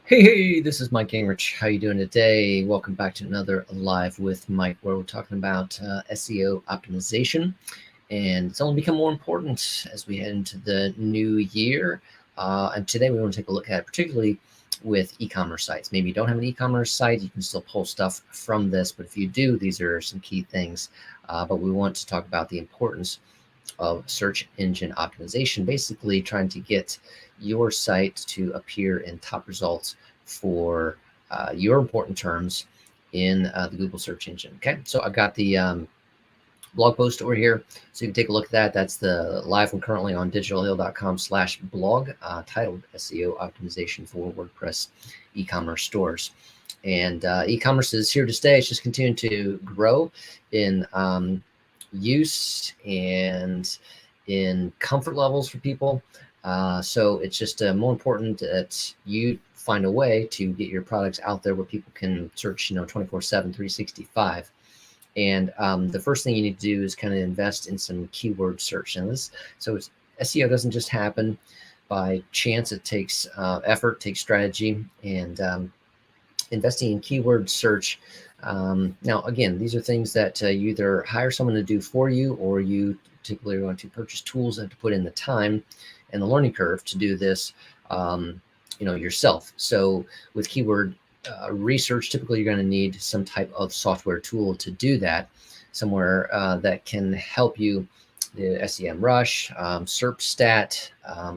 Hey, this is Mike Gingrich. How you doing today? Welcome back to another Live with Mike, where we're talking about SEO optimization, and it's only become more important as we head into the new year. And today we want to take a look at, particularly with e-commerce sites. Maybe you don't have an e-commerce site, you can still pull stuff from this, but if you do, these are some key things. But we want to talk about the importance of search engine optimization, basically trying to get your site to appear in top results for your important terms in the Google search engine. Okay, so I've got the blog post over here, so you can take a look at that. That's the live one currently on digitalhill.com/blog, titled SEO Optimization for WordPress e-commerce stores. And e-commerce is here to stay. It's just continuing to grow in use and in comfort levels for people. So it's just more important that you find a way to get your products out there where people can search, 24/7, 365. And the first thing you need to do is kind of invest in some keyword search. And SEO doesn't just happen by chance. It takes effort, takes strategy, and investing in keyword search. Now, again, these are things that you either hire someone to do for you, or you typically want to purchase tools and to put in the time and the learning curve to do this, yourself. So with keyword research, typically you're going to need some type of software tool to do that, somewhere that can help you. The SEMrush, SERPstat,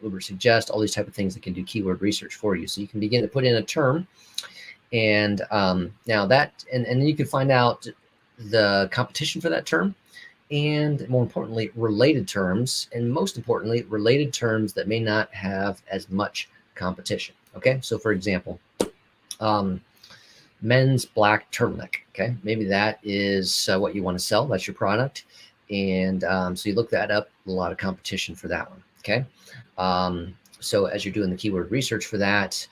Ubersuggest, all these type of things that can do keyword research for you. So you can begin to put in a term, and now that, and then you can find out the competition for that term, and more importantly, related terms, and most importantly, related terms that may not have as much competition. Okay, so for example, men's black turtleneck. Okay, maybe that is what you want to sell. That's your product, and so you look that up. A lot of competition for that one. Okay, so as you're doing the keyword research for that,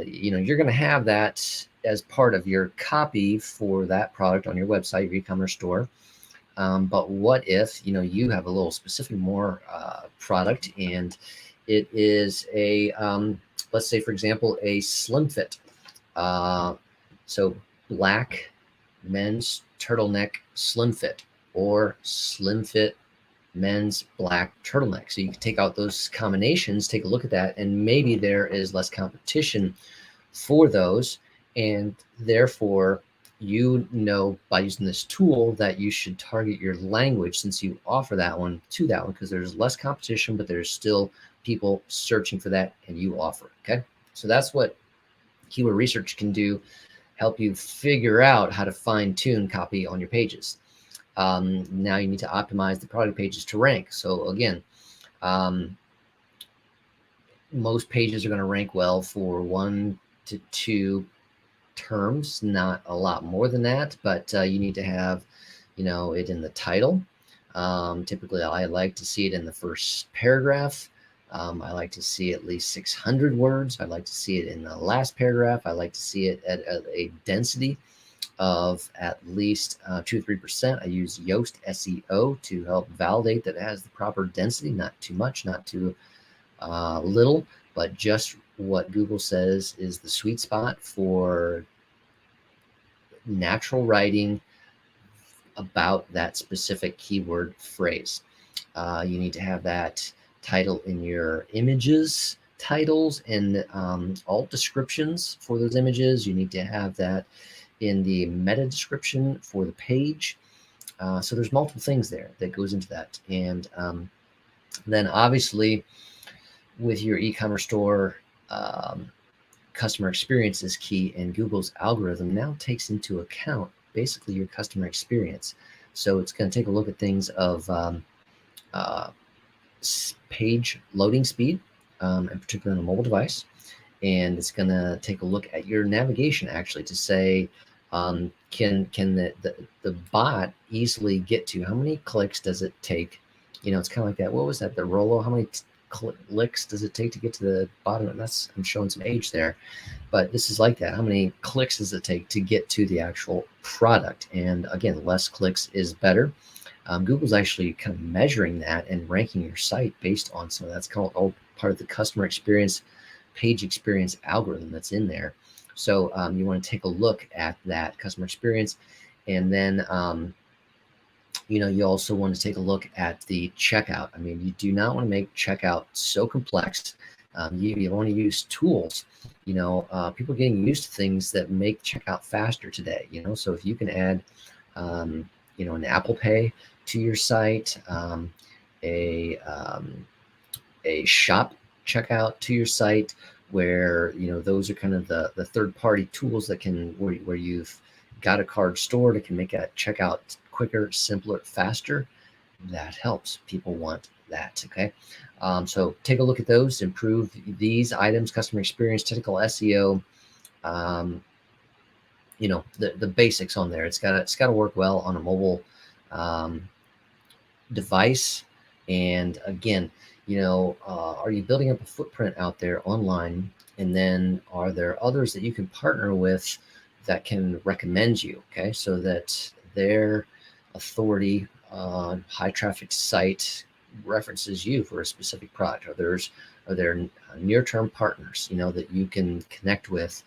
you're going to have that as part of your copy for that product on your website, your e-commerce store. But what if you have a little specific more product, and it is a let's say, for example, a slim fit. So black men's turtleneck slim fit, or slim fit men's black turtleneck. So you can take out those combinations, take a look at that, and maybe there is less competition for those, and therefore by using this tool that you should target your language, since you offer that one, to that one, because there's less competition, but there's still people searching for that, and you offer. Okay, so that's what keyword research can do, help you figure out how to fine-tune copy on your pages. Now you need to optimize the product pages to rank. So again, most pages are going to rank well for 1 to 2 terms, not a lot more than that, but you need to have it in the title. Typically I like to see it in the first paragraph. I like to see at least 600 words. I like to see it in the last paragraph. I like to see it at a density of at least 2 to 3%. I use Yoast SEO to help validate that it has the proper density, not too much, not too little, but just what Google says is the sweet spot for natural writing about that specific keyword phrase. You need to have that title in your images titles and alt descriptions for those images. You need to have that in the meta description for the page. So there's multiple things there that goes into that. And then obviously with your e-commerce store, customer experience is key, and Google's algorithm now takes into account basically your customer experience. So it's going to take a look at things of page loading speed, and particularly on a mobile device, and it's going to take a look at your navigation actually to say, can the bot easily get to, how many clicks does it take? It's kind of like that. What was that? The Rollo? How many clicks does it take to get to the bottom? And that's, I'm showing some age there, but this is like that. How many clicks does it take to get to the actual product? And again, less clicks is better. Google's actually kind of measuring that and ranking your site based on some of that's called all part of the customer experience page experience algorithm that's in there. So you want to take a look at that customer experience. And then, you also want to take a look at the checkout. I mean, you do not want to make checkout so complex. You want to use tools. People are getting used to things that make checkout faster today. So if you can add, an Apple Pay to your site, a shop checkout to your site, where those are kind of the third-party tools that can where you've got a card stored, it can make a checkout quicker, simpler, faster. That helps. People want that. Okay. So take a look at those, improve these items: customer experience, technical SEO, the basics on there. It's got to work well on a mobile device. And again, are you building up a footprint out there online? And then are there others that you can partner with that can recommend you? Okay, so that their authority on high traffic site references you for a specific product. Are there near-term partners that you can connect with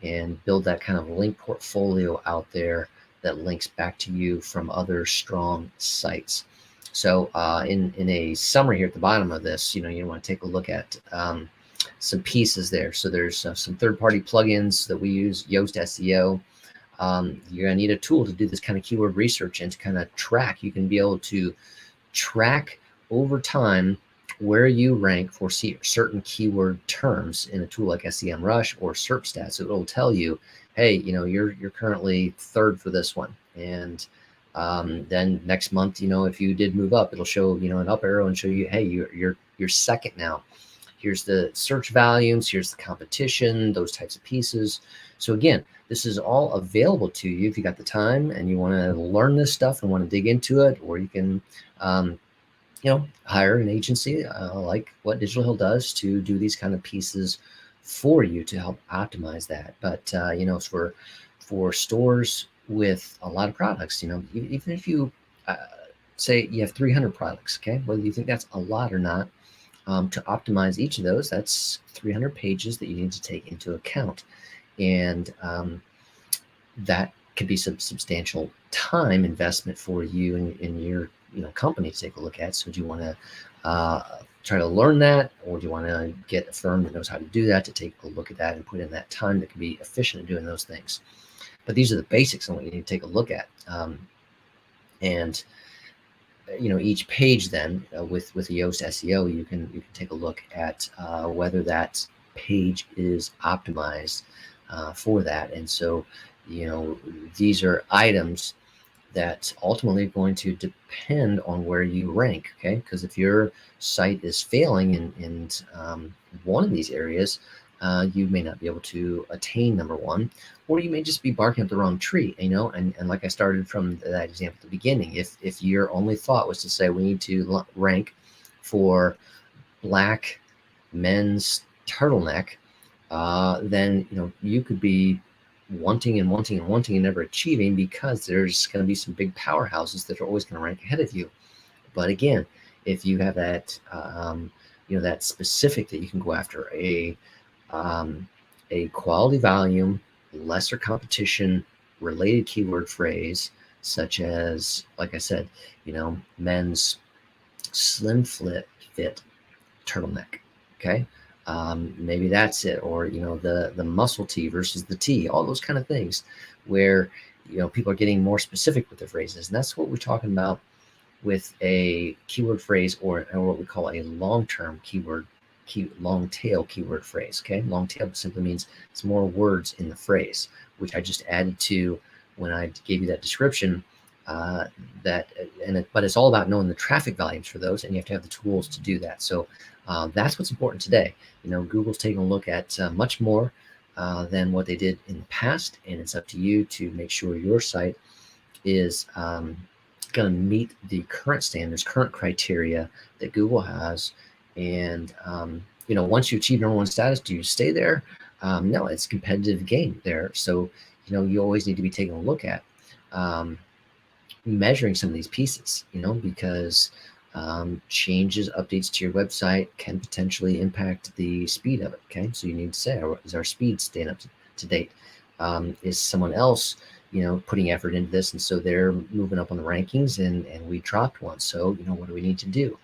and build that kind of link portfolio out there that links back to you from other strong sites? So in a summary here at the bottom of this, you want to take a look at some pieces there. So there's some third-party plugins that we use, Yoast SEO. You're going to need a tool to do this kind of keyword research and to kind of track. You can be able to track over time where you rank for certain keyword terms in a tool like SEMrush or SERPstats. So it'll tell you, hey, you're currently third for this one. And then next month, if you did move up, it'll show, an up arrow and show you, hey, you're second now. Here's the search volumes, here's the competition, those types of pieces. So again, this is all available to you if you got the time and you want to learn this stuff and want to dig into it, or you can, hire an agency like what Digital Hill does to do these kind of pieces for you to help optimize that. But, for stores with a lot of products, even if you say you have 300 products, okay, whether you think that's a lot or not, to optimize each of those, that's 300 pages that you need to take into account. And that could be some substantial time investment for you and your company to take a look at. So do you want to try to learn that, or do you want to get a firm that knows how to do that to take a look at that and put in that time that can be efficient in doing those things? But these are the basics on what you need to take a look at. And each page then with the Yoast SEO, you can take a look at whether that page is optimized for that. And so, these are items that ultimately are going to depend on where you rank, okay? Because if your site is failing in one of these areas, you may not be able to attain number one, or you may just be barking up the wrong tree, and like I started from that example at the beginning, if your only thought was to say we need to rank for black men's turtleneck, then you could be wanting and never achieving, because there's going to be some big powerhouses that are always going to rank ahead of you. But again, if you have that that specific that you can go after, a quality volume, lesser competition related keyword phrase, such as, like I said, men's slim fit turtleneck, okay? Maybe that's it, or the muscle tee versus the tee, all those kind of things where people are getting more specific with their phrases. And that's what we're talking about with a keyword phrase, or what we call a long-term long tail keyword phrase. Okay, long tail simply means it's more words in the phrase, which I just added to when I gave you that description. But it's all about knowing the traffic volumes for those, and you have to have the tools to do that. So that's what's important today. Google's taking a look at much more than what they did in the past, and it's up to you to make sure your site is going to meet the current standards, current criteria that Google has. And once you achieve number one status, do you stay there? No, it's a competitive game there. So you always need to be taking a look at measuring some of these pieces, because Changes, updates to your website can potentially impact the speed of it. Okay, so you need to say, is our speed staying up to date? Is someone else, putting effort into this, and so they're moving up on the rankings, and we dropped one. So, what do we need to do?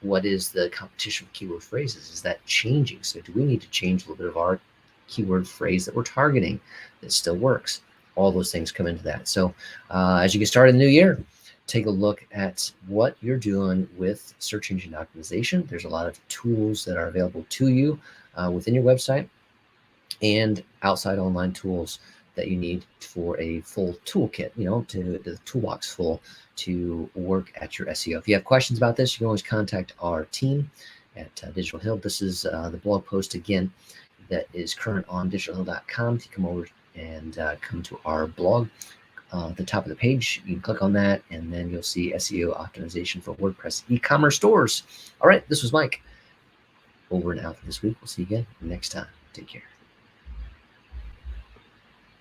What is the competition for keyword phrases? Is that changing? So do we need to change a little bit of our keyword phrase that we're targeting that still works? All those things come into that. So as you get started in the new year, take a look at what you're doing with search engine optimization. There's a lot of tools that are available to you within your website and outside online tools that you need for a full toolkit, to the toolbox full to work at your SEO. If you have questions about this, you can always contact our team at Digital Hill. This is the blog post again that is current on digitalhill.com. If you come over and come to our blog, at the top of the page, you can click on that, and then you'll see SEO optimization for WordPress e-commerce stores. All right, this was Mike. Over and out for this week. We'll see you again next time. Take care.